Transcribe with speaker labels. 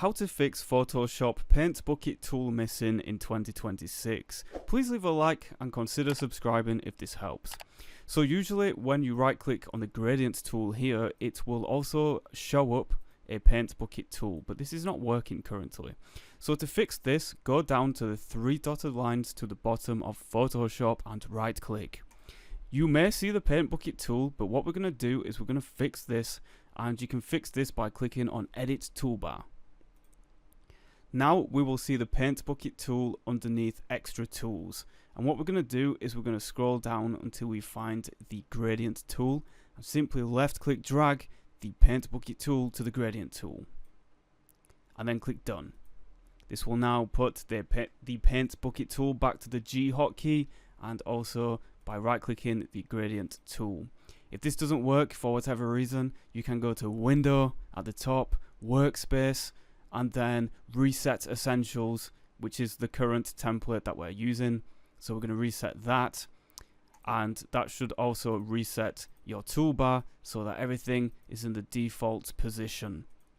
Speaker 1: how to fix Photoshop paint bucket tool missing in 2026. Please leave a like and consider subscribing if this helps. So usually when you right click on the gradient tool here, it will also show up a paint bucket tool, but this is not working currently. So to fix this, go down to the 3 dotted lines to the bottom of Photoshop and right click. You may see the paint bucket tool, but what we're going to do is we're going to fix this, and you can fix this by clicking on edit toolbar. Now we will see the paint bucket tool underneath extra tools, and what we're going to do is we're going to scroll down until we find the gradient tool and simply left click drag the paint bucket tool to the gradient tool and then click done. This will now put the paint bucket tool back to the G hotkey, and also by right clicking the gradient tool. If this doesn't work for whatever reason, you can go to Window at the top, Workspace, and then Reset Essentials, which is the current template that we're using. So we're going to reset that, and that should also reset your toolbar so that everything is in the default position.